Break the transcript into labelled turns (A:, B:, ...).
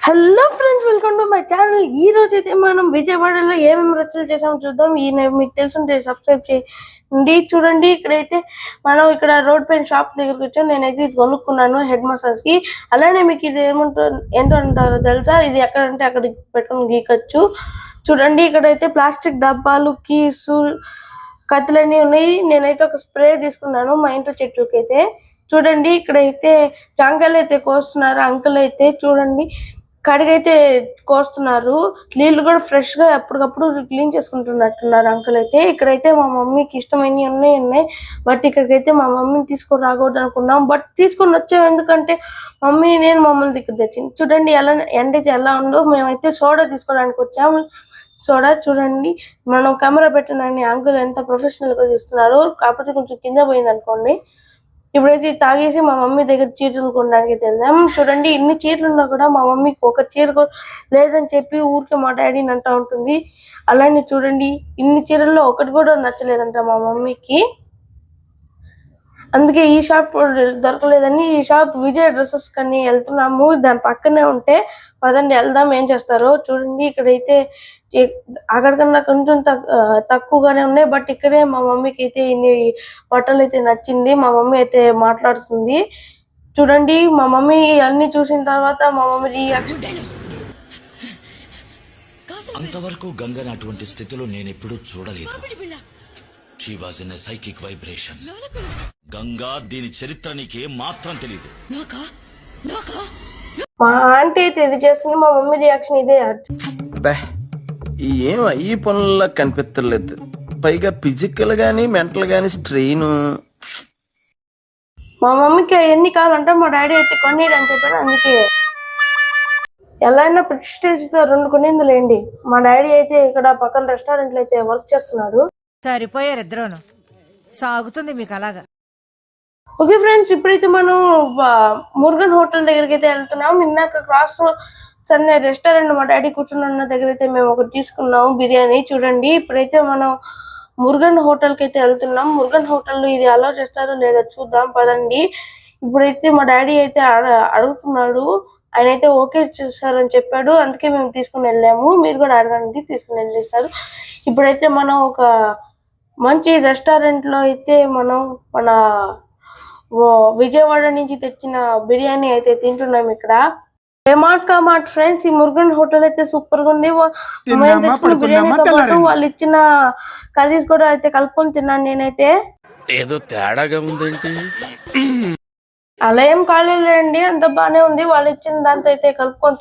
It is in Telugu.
A: Hello friends, welcome to my channel. ఈ రోజు అయితే మనం విజయవాడలో ఏమేమి రచ్చలు చేసామో చూద్దాం. మీకు తెలుసుంటే సబ్స్క్రైబ్ చేయండి. చూడండి, ఇక్కడైతే మనం ఇక్కడ రోడ్ పైన షాప్ దగ్గరికి వచ్చాం. నేనైతే ఇది కొనుక్కున్నాను హెడ్ మసాజ్ కి. అలానే మీకు ఇది ఏంటంటారో తెలుసా? ఇది ఎక్కడంటే అక్కడ పెట్టుకుని గీకొచ్చు. చూడండి, ఇక్కడైతే ప్లాస్టిక్ డబ్బాలు, కీసు, కత్తులన్నీ ఉన్నాయి. నేనైతే ఒక స్ప్రే తీసుకున్నాను మా ఇంట్లో చెట్లకైతే. చూడండి, ఇక్కడైతే జాంకాయలు అయితే కోస్తున్నారు అంకుల్ అయితే. చూడండి, కడిగైతే కోస్తున్నారు. నీళ్లు కూడా ఫ్రెష్ గా ఎప్పటికప్పుడు క్లీన్ చేసుకుంటున్నట్టున్నారు అంకుల్ అయితే. ఇక్కడైతే మా మమ్మీకి ఇష్టమైనవి ఉన్నాయి. బట్ ఇక్కడికైతే మా మమ్మీని తీసుకొని రాకూడదు అనుకున్నాం. బట్ తీసుకొని వచ్చాం, ఎందుకంటే నేను మమ్మల్ని దగ్గర తెచ్చింది. చూడండి ఎలా ఎండైతే ఎలా ఉందో. మేమైతే సోడా తీసుకోవడానికి వచ్చాము. సోడా చూడండి, మనం కెమెరా పెట్టినని అంకుల్ ఎంత ప్రొఫెషనల్ గా చేస్తున్నారు. కాకపోతే కొంచెం కింద పోయింది అనుకోండి. ఇప్పుడైతే తాగేసి మా మమ్మీ దగ్గర చీరలు కొనడానికి వెళ్దాం. చూడండి, ఇన్ని చీరలు ఉన్నా కూడా మా మమ్మీకి ఒక చీర లేదని చెప్పి ఊరికే మా డాడీని అంటా ఉంటుంది. అలానే చూడండి, ఇన్ని చీరల్లో ఒకటి కూడా నచ్చలేదంట మా మమ్మీకి. అందుకే ఈ షాప్ దొరకలేదని ఈ షాప్ విజయ డ్రెస్సెస్ కని వెళ్తున్నాము. దాని పక్కనే ఉంటే పదండి వెళ్దాం ఏం చేస్తారో. చూడండి, ఇక్కడైతే అక్కడికన్నా కొంచెం తక్కువగానే ఉన్నాయి. బట్ ఇక్కడే మా మమ్మీకి అయితే ఇన్ని బట్టలు అయితే నచ్చింది. మా మమ్మీ అయితే మాట్లాడుతుంది. చూడండి, మా మమ్మీ అన్ని చూసిన తర్వాత మా మమ్మీ రియాక్షన్.
B: అంతవరకు గంగని అటువంటి స్థితిలో నేను ఎప్పుడూ చూడలేదు. She was in a psychic vibration. Ganga, దీని చరిత్ర నీకే మాత్రం తెలియదు.
A: మా ఆంటీ అయితే ఇది చేస్తుంది. మా మమ్మీ రియాక్షన్ ఇదే.
C: ఏం ఈ పనుల్లో కనిపించలేదు. పైగా ఫిజికల్ గానీ మెంటల్ గానీ స్ట్రెయిన్.
A: మా మమ్మీకి అవన్నీ కావాలంటే మా డాడీ అయితే కొనేయడం అని చెప్పాడు. అందుకే ఎలా అయినా ప్రెస్టేజ్ తో 2 కొనిందిలేండి. మా డాడీ అయితే ఇక్కడ పక్కన రెస్టారెంట్ లో అయితే వర్క్ చేస్తున్నాడు.
D: సరిపోయారు ఇద్దరును. సాగుతుంది మీకు అలాగా.
A: ఓకే ఫ్రెండ్స్, ఇప్పుడైతే మనం మురుగన్ హోటల్ దగ్గరికి అయితే వెళ్తున్నాం. ఇందాక క్రాస్ రోడ్స్ అనే రెస్టారెంట్ మా డాడీ కూర్చున్న దగ్గర అయితే మేము ఒకటి తీసుకున్నాము బిర్యానీ. చూడండి, ఇప్పుడైతే మనం మురుగన్ హోటల్ కి అయితే వెళ్తున్నాం. మురుగన్ హోటల్ లో ఇది అలౌ చేస్తారో లేదో చూద్దాం పదండి. ఇప్పుడైతే మా డాడీ అయితే అడుగుతున్నాడు. ఆయన అయితే ఓకే చేస్తారని చెప్పాడు. అందుకే మేము తీసుకుని వెళ్ళాము. మీరు కూడా అడగండి, తీసుకుని వెళ్ళేస్తారు. ఇప్పుడైతే మనం ఒక మంచి రెస్టారెంట్ లో అయితే మనం మన విజయవాడ నుంచి తెచ్చిన బిర్యానీ అయితే తింటున్నాం ఇక్కడ. ఏమాట ఫ్రెండ్స్, ఈ మురుగన్ హోటల్ అయితే సూపర్ గా ఉంది. మేము తెచ్చుకున్న బిర్యానీతో పాటు వాళ్ళు ఇచ్చిన కర్రీస్ కూడా అయితే కలుపుకొని తిన్నాను నేనైతే.
C: ఏదో తేడాగా ఉందేంటి?
A: అలా ఏం కాలేదండి, అంత బానే ఉంది. వాళ్ళు ఇచ్చిన దాంతో అయితే కలుపుకొని